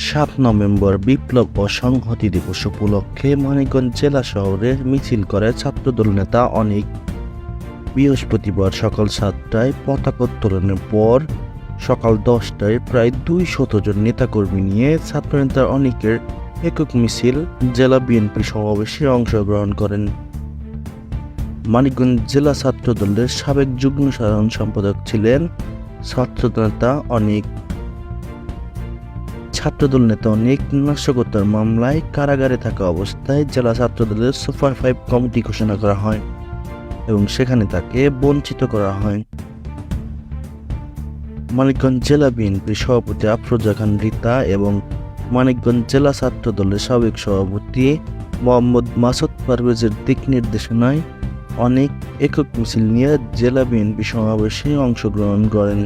৭ November বিপ্লব ও সংহতি দিবস উপলক্ষে মানিকগঞ্জ জেলা শহরে মিছিল করে ছাত্রদল নেতা অনিক। বৃহস্পতিবার সকাল ৭টায় পতাকা উত্তোলনের পর সকাল ১০টায় প্রায় ২০০ জন নেতাকর্মী নিয়ে ছাত্রনেতা অনিকের একক মিছিল জেলা বিএনপি সমাবেশে অংশগ্রহণ করেন। মানিকগঞ্জ জেলা ছাত্রদলের সাবেক যুগ্ম সাধারণ সম্পাদক ছিলেন ছাত্রনেতা অনিক। ছাত্রদল নেতা অনিক নাশকতার মামলায় কারাগারে থাকা অবস্থায় জেলা ছাত্রদলের সুপার 5 কমিটি ঘোষণা করা হয় এবং সেখানে তাকে বঞ্চিত করা হয়। মানিকগঞ্জ জেলা বিএনপির সভাপতি আফরোজা খান রিতা এবং মানিকগঞ্জ জেলা ছাত্রদলের সাবেক সভাপতি মোহাম্মদ মাসুদ পারভেজের দিক নির্দেশনায় অনেক একক মিছিল নিয়ে জেলা বিএনপি সমাবেশে অংশগ্রহণ করেন।